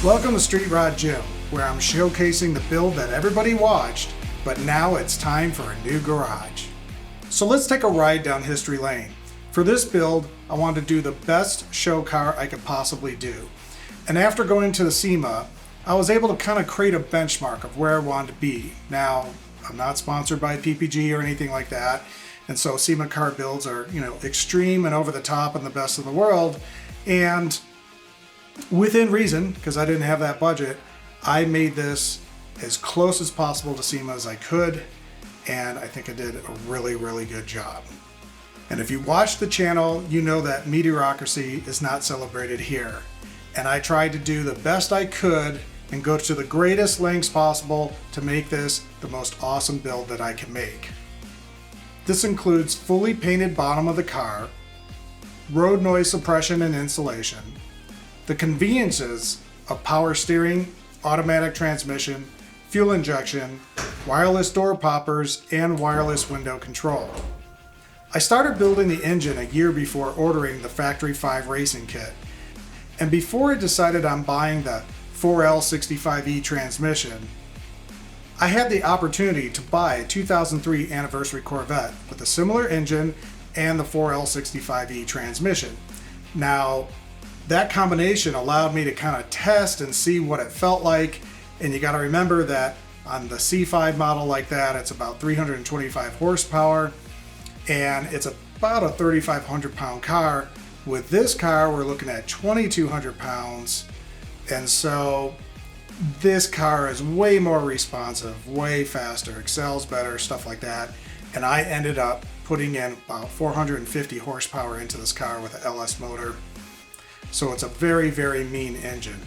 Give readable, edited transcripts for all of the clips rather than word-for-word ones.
Welcome to Street Rod Jim, where I'm showcasing the build that everybody watched, but now it's time for a new garage. So let's take a ride down history lane. For this build, I wanted to do the best show car I could possibly do. And after going to the SEMA, I was able to kind of create a benchmark of where I wanted to be. Now, I'm not sponsored by PPG or anything like that, and so SEMA car builds are, extreme and over the top and the best in the world. And within reason, because I didn't have that budget, I made this as close as possible to SEMA as I could, and I think I did a really, really good job. And if you watch the channel, you know that mediocrity is not celebrated here. And I tried to do the best I could and go to the greatest lengths possible to make this the most awesome build that I can make. This includes fully painted bottom of the car, road noise suppression and insulation, the conveniences of power steering, automatic transmission, fuel injection, wireless door poppers, and wireless window control. I started building the engine a year before ordering the Factory 5 racing kit. And before I decided on buying the 4L65E transmission, I had the opportunity to buy a 2003 anniversary Corvette with a similar engine and the 4L65E transmission. Now, that combination allowed me to kind of test and see what it felt like. And you got to remember that on the C5 model like that, it's about 325 horsepower and it's about a 3,500 pound car. With this car, we're looking at 2,200 pounds. And so this car is way more responsive, way faster, excels better, stuff like that. And I ended up putting in about 450 horsepower into this car with an LS motor. So it's a very, very mean engine.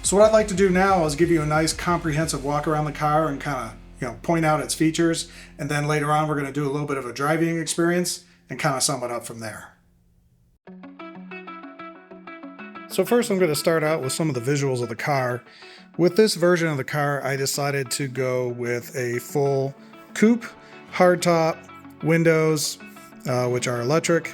So what I'd like to do now is give you a nice comprehensive walk around the car and kind of, point out its features. And then later on, we're going to do a little bit of a driving experience and kind of sum it up from there. So first I'm going to start out with some of the visuals of the car. With this version of the car, I decided to go with a full coupe, hardtop, windows, which are electric.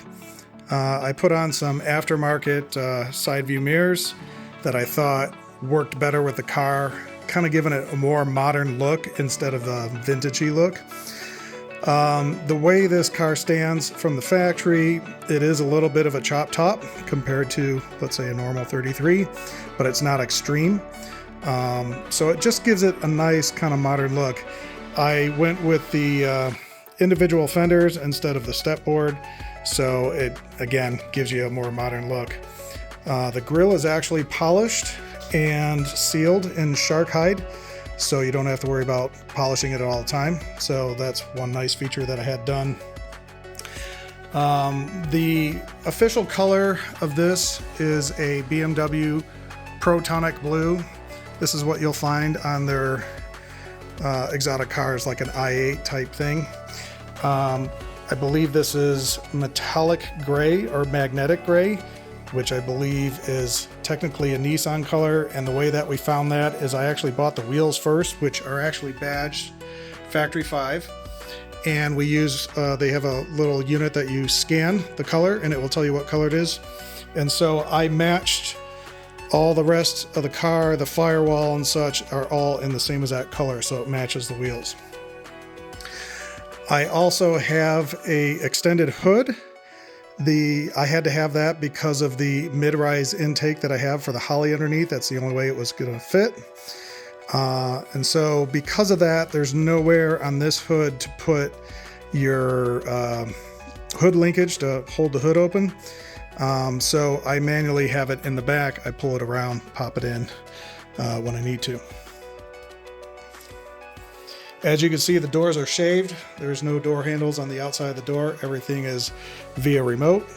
I put on some aftermarket side view mirrors that I thought worked better with the car, kind of giving it a more modern look instead of the vintagey look. The way this car stands from the factory, it is a little bit of a chop top compared to, let's say, a normal 33, but it's not extreme. So it just gives it a nice kind of modern look. I went with the individual fenders instead of the step board. So it, again, gives you a more modern look. The grille is actually polished and sealed in shark hide, so you don't have to worry about polishing it all the time. So that's one nice feature that I had done. The official color of this is a BMW Protonic Blue. This is what you'll find on their exotic cars, like an i8 type thing. I believe this is metallic gray or magnetic gray, which I believe is technically a Nissan color. And the way that we found that is I actually bought the wheels first, which are actually badged Factory 5. And we use, they have a little unit that you scan the color and it will tell you what color it is. And so I matched all the rest of the car, the firewall and such are all in the same exact color, so it matches the wheels. I also have a extended hood. I had to have that because of the mid-rise intake that I have for the Holly underneath. That's the only way it was going to fit. And so because of that, there's nowhere on this hood to put your hood linkage to hold the hood open. So I manually have it in the back. I pull it around, pop it in when I need to. As you can see, the doors are shaved. There's no door handles on the outside of the door. Everything is via remote.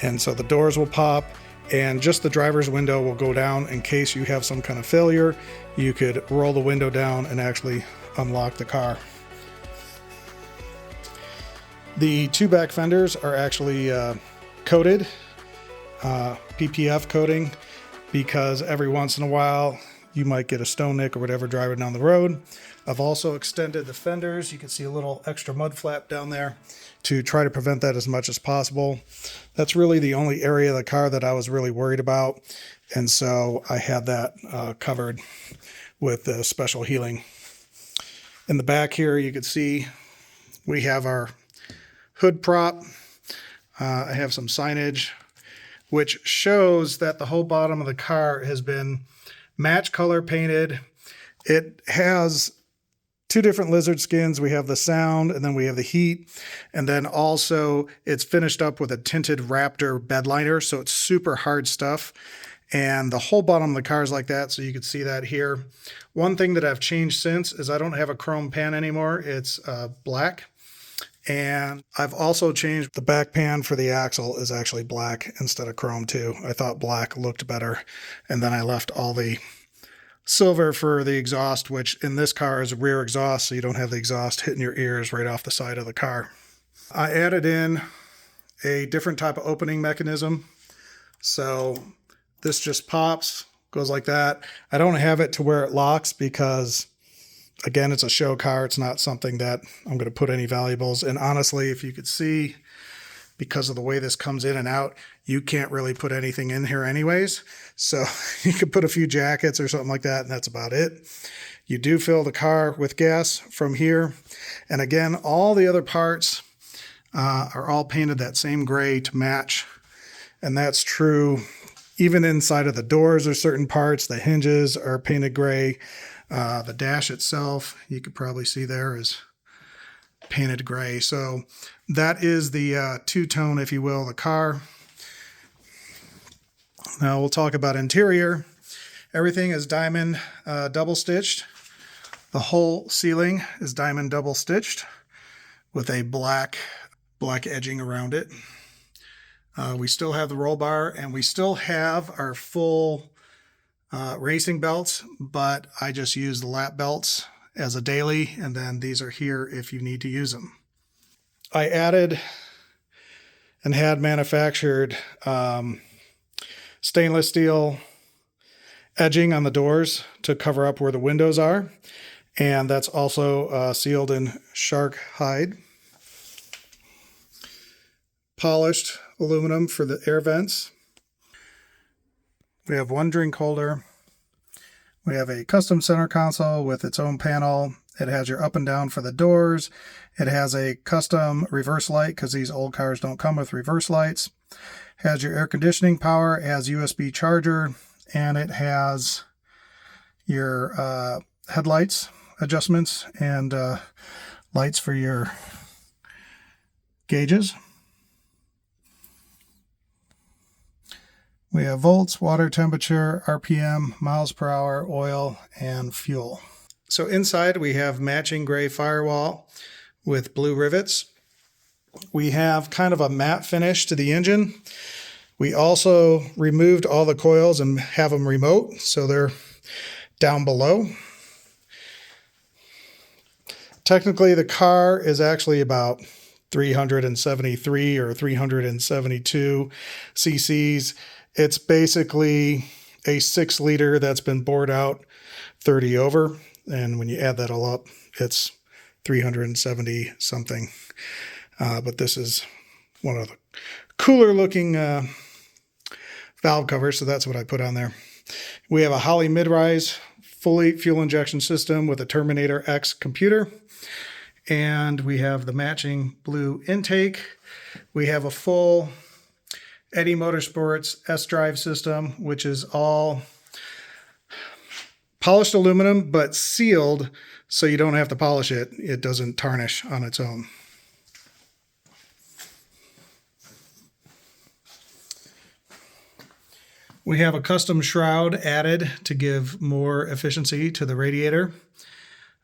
And so the doors will pop and just the driver's window will go down in case you have some kind of failure. You could roll the window down and actually unlock the car. The two back fenders are actually coated, PPF coating, because every once in a while you might get a stone nick or whatever driving down the road. I've also extended the fenders. You can see a little extra mud flap down there to try to prevent that as much as possible. That's really the only area of the car that I was really worried about. And so I had that covered with the special healing. In the back here, you can see we have our hood prop. I have some signage which shows that the whole bottom of the car has been match color painted. It has two different lizard skins. We have the sound and then we have the heat. And then also it's finished up with a tinted Raptor bed liner. So it's super hard stuff. And the whole bottom of the car is like that. So you can see that here. One thing that I've changed since is I don't have a chrome pan anymore. It's black. And I've also changed the back pan for the axle is actually black instead of chrome too. I thought black looked better. And then I left all the silver for the exhaust, which in this car is a rear exhaust, so you don't have the exhaust hitting your ears right off the side of the car. I added in a different type of opening mechanism. So this just pops, goes like that. I don't have it to where it locks because, again, it's a show car. It's not something that I'm going to put any valuables. And honestly, if you could see, because of the way this comes in and out, you can't really put anything in here anyways. So you could put a few jackets or something like that, and that's about it. You do fill the car with gas from here. And again, all the other parts are all painted that same gray to match. And that's true even inside of the doors. There's certain parts, the hinges are painted gray. The dash itself, you could probably see there, is painted gray. So that is the two-tone, if you will, the car. Now we'll talk about interior. Everything is diamond double stitched. The whole ceiling is diamond double stitched with a black edging around it. We still have the roll bar and we still have our full racing belts, but I just use the lap belts as a daily, and then these are here if you need to use them. I added and had manufactured stainless steel edging on the doors to cover up where the windows are, and that's also sealed in shark hide. Polished aluminum for the air vents. We have one drink holder. We have a custom center console with its own panel. It has your up and down for the doors. It has a custom reverse light because these old cars don't come with reverse lights. It has your air conditioning power. It has USB charger, and it has your headlights adjustments and lights for your gauges. We have volts, water temperature, RPM, miles per hour, oil, and fuel. So inside we have matching gray firewall with blue rivets. We have kind of a matte finish to the engine. We also removed all the coils and have them remote, so they're down below. Technically, the car is actually about 373 or 372 cc's. It's basically a 6-liter that's been bored out 30 over. And when you add that all up, it's 370 something. But this is one of the cooler looking valve covers. So that's what I put on there. We have a Holley mid-rise fully fuel injection system with a Terminator X computer. And we have the matching blue intake. We have a full Eddy Motorsports S-Drive system, which is all polished aluminum, but sealed so you don't have to polish it. It doesn't tarnish on its own. We have a custom shroud added to give more efficiency to the radiator.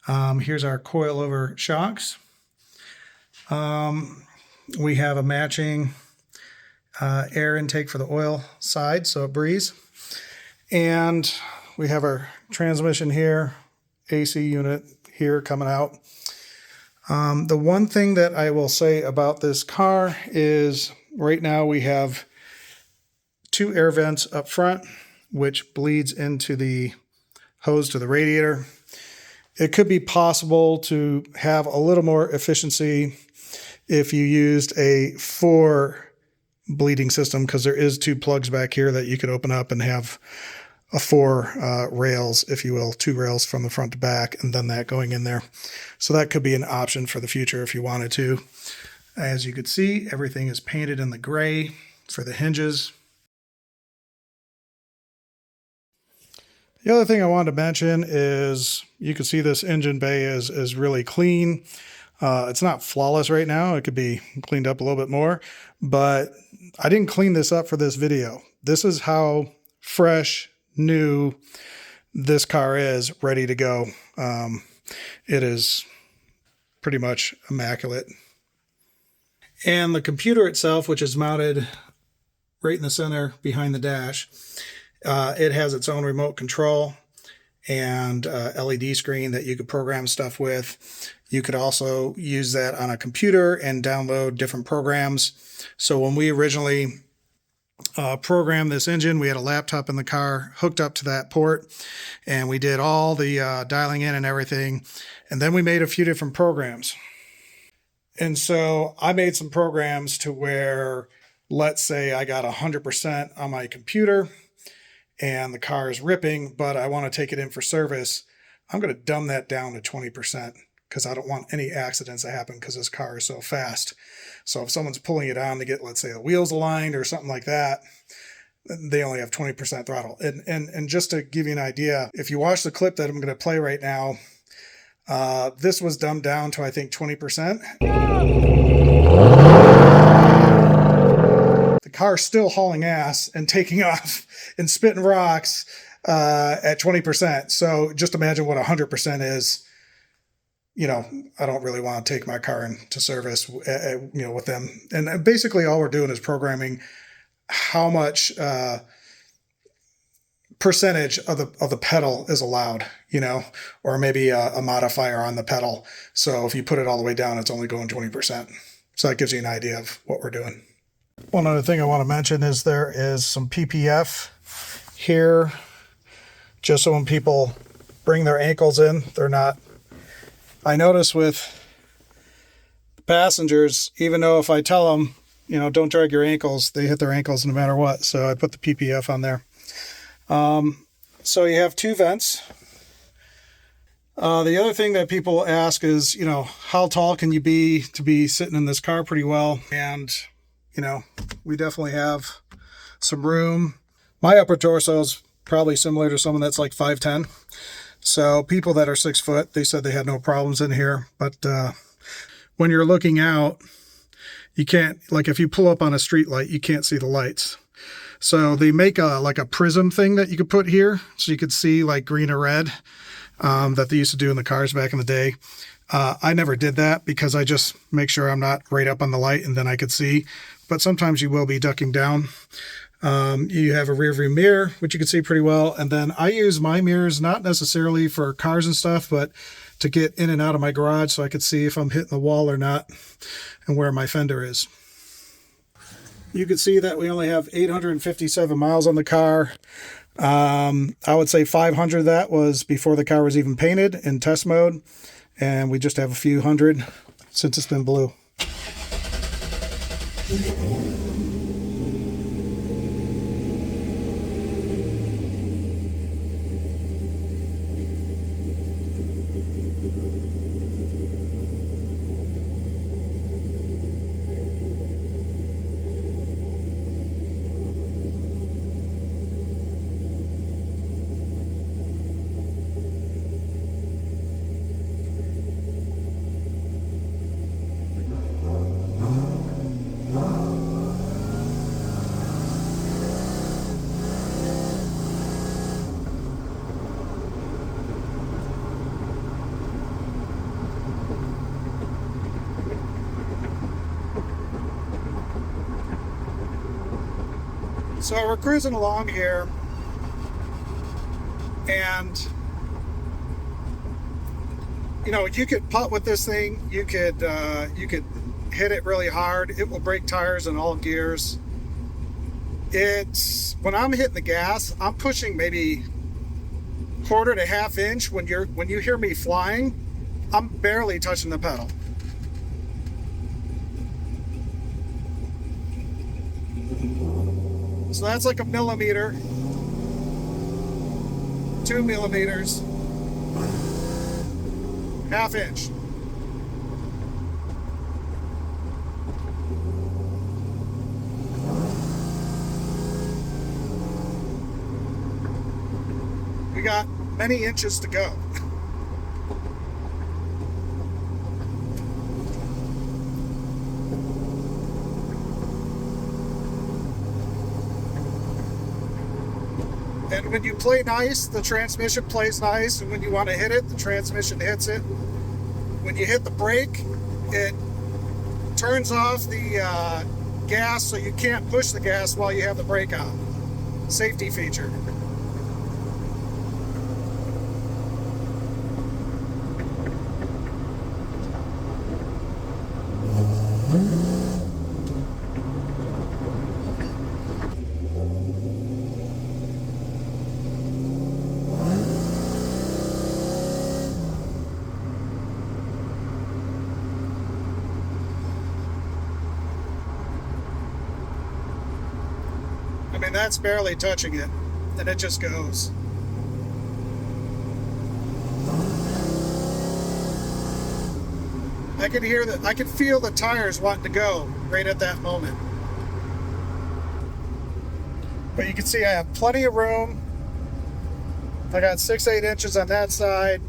Here's our coilover shocks. We have a matching air intake for the oil side, so it breathes. And we have our transmission here, AC unit here coming out. The one thing that I will say about this car is right now we have 2 air vents up front, which bleeds into the hose to the radiator. It could be possible to have a little more efficiency if you used a 4 bleeding system, because there is 2 plugs back here that you could open up and have a 4 rails, if you will, 2 rails from the front to back, and then that going in there. So that could be an option for the future if you wanted to. As you can see, everything is painted in the gray for the hinges. The other thing I wanted to mention is you can see this engine bay is really clean. It's not flawless right now. It could be cleaned up a little bit more, but I didn't clean this up for this video. This is how fresh, new this car is, ready to go. It is pretty much immaculate. And the computer itself, which is mounted right in the center behind the dash, it has its own remote control and LED screen that you could program stuff with. You could also use that on a computer and download different programs. So when we originally programmed this engine, we had a laptop in the car hooked up to that port, and we did all the dialing in and everything. And then we made a few different programs. And so I made some programs to where, let's say I got 100% on my computer and the car is ripping, but I want to take it in for service. I'm going to dumb that down to 20% because I don't want any accidents to happen because this car is so fast. So if someone's pulling it on to get, let's say, the wheels aligned or something like that, they only have 20% throttle. And just to give you an idea, if you watch the clip that I'm going to play right now, this was dumbed down to, I think, 20%. The car's still hauling ass and taking off and spitting rocks at 20%. So just imagine what 100% is. You know, I don't really want to take my car into service, with them. And basically all we're doing is programming how much percentage of the pedal is allowed, or maybe a modifier on the pedal. So if you put it all the way down, it's only going 20%. So that gives you an idea of what we're doing. One other thing I want to mention is there is some PPF here, just so when people bring their ankles in, they're not. I notice with the passengers, even though if I tell them, don't drag your ankles, they hit their ankles no matter what. So I put the PPF on there. So you have 2 vents. The other thing that people ask is, how tall can you be to be sitting in this car pretty well? And, we definitely have some room. My upper torso is probably similar to someone that's like 5'10". So people that are 6 foot, they said they had no problems in here. But when you're looking out, you can't, like if you pull up on a street light, you can't see the lights. So they make a prism thing that you could put here so you could see like green or red that they used to do in the cars back in the day. I never did that because I just make sure I'm not right up on the light and then I could see. But sometimes you will be ducking down. You have a rear view mirror, which you can see pretty well. And then I use my mirrors not necessarily for cars and stuff, but to get in and out of my garage so I could see if I'm hitting the wall or not and where my fender is. You can see that we only have 857 miles on the car. I would say 500 of that was before the car was even painted in test mode. And we just have a few hundred since it's been blue. So we're cruising along here, and you could putt with this thing. You could hit it really hard. It will break tires in all gears. It's when I'm hitting the gas, I'm pushing maybe quarter to half inch. When you hear me flying, I'm barely touching the pedal. So that's like a millimeter, 2 millimeters, ½ inch. We got many inches to go. And when you play nice, the transmission plays nice, and when you want to hit it, the transmission hits it. When you hit the brake, it turns off the gas, so you can't push the gas while you have the brake on. Safety feature. I mean, that's barely touching it, and it just goes. I can hear that. I can feel the tires wanting to go right at that moment. But you can see I have plenty of room. I got 6-8 inches on that side.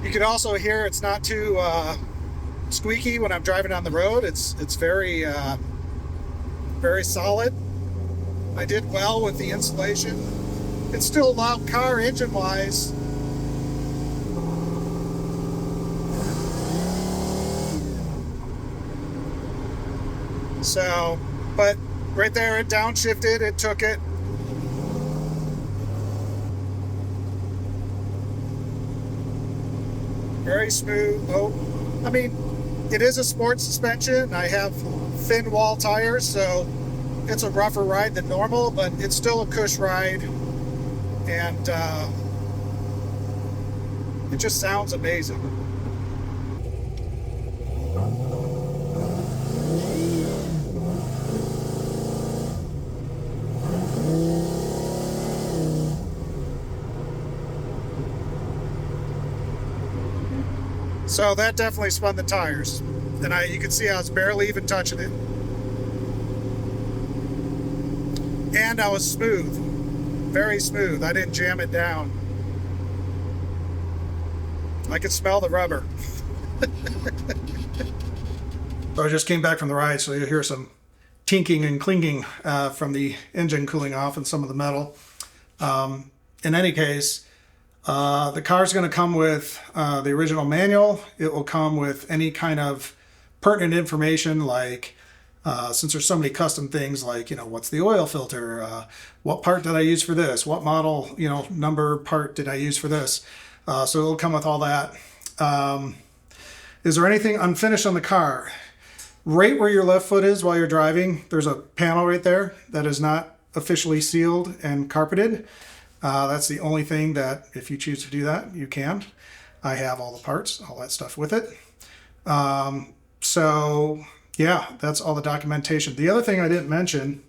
You can also hear it's not too squeaky when I'm driving on the road. It's very very solid. I did well with the insulation. It's still a loud car engine wise. So, but right there it downshifted, it took it. Very smooth. Oh, I mean, it is a sports suspension. I have thin wall tires, so it's a rougher ride than normal, but it's still a cush ride, and it just sounds amazing. So that definitely spun the tires, and you can see I was barely even touching it. And I was smooth, very smooth. I didn't jam it down. I could smell the rubber. So I just came back from the ride, so you'll hear some tinking and clinking from the engine cooling off and some of the metal. In any case, the car's going to come with the original manual. It will come with any kind of pertinent information, like since there's so many custom things, like, what's the oil filter, what part did I use for this, what model, number part did I use for this. So it'll come with all that. Is there anything unfinished on the car? Right where your left foot is while you're driving, there's a panel right there that is not officially sealed and carpeted. That's the only thing that, if you choose to do that, you can. I have all the parts, all that stuff with it. So yeah, that's all the documentation. The other thing I didn't mention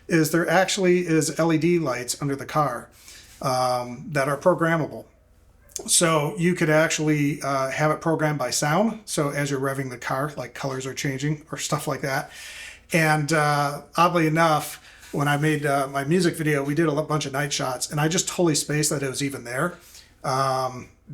is there actually is LED lights under the car that are programmable. So you could actually have it programmed by sound. So as you're revving the car, like colors are changing or stuff like that. And oddly enough, when I made my music video, we did a bunch of night shots, and I just totally spaced that it was even there,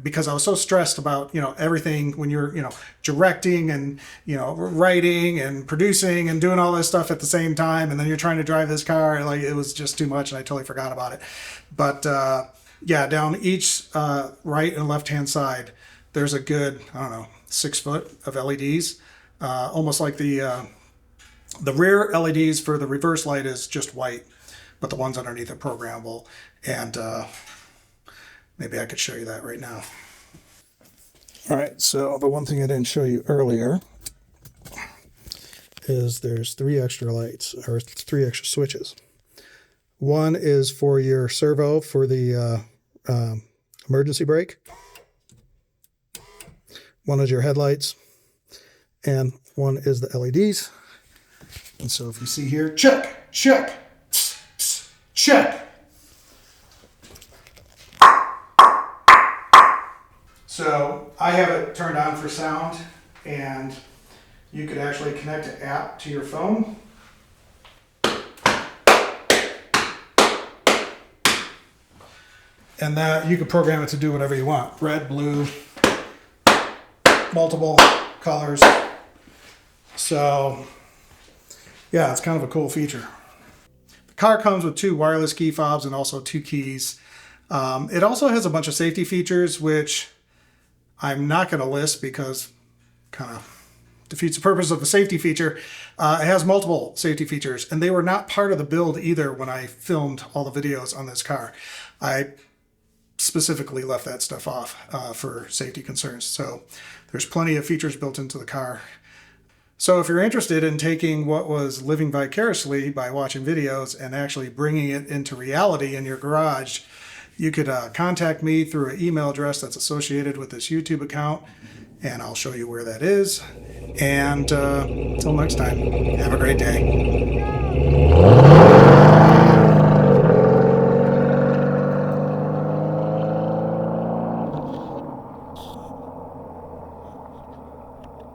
because I was so stressed about, everything when you're, directing and, writing and producing and doing all this stuff at the same time. And then you're trying to drive this car, like, it was just too much, and I totally forgot about it. But yeah, down each right and left-hand side, there's a good, 6 foot of LEDs, almost like the rear LEDs for the reverse light is just white, but the ones underneath are programmable. And maybe I could show you that right now. All right, so the one thing I didn't show you earlier is there's 3 extra lights, or 3 extra switches. One is for your servo for the emergency brake. One is your headlights, and one is the LEDs. And so if you see here, check, check, check. So I have it turned on for sound, and you could actually connect an app to your phone. And that you could program it to do whatever you want. Red, blue, multiple colors. So yeah, it's kind of a cool feature. The car comes with 2 wireless key fobs and also 2 keys. It also has a bunch of safety features, which I'm not going to list because kind of defeats the purpose of a safety feature. It has multiple safety features, and they were not part of the build either when I filmed all the videos on this car. I specifically left that stuff off for safety concerns. So there's plenty of features built into the car. So if you're interested in taking what was living vicariously by watching videos and actually bringing it into reality in your garage, you could contact me through an email address that's associated with this YouTube account, and I'll show you where that is. And until next time, have a great day.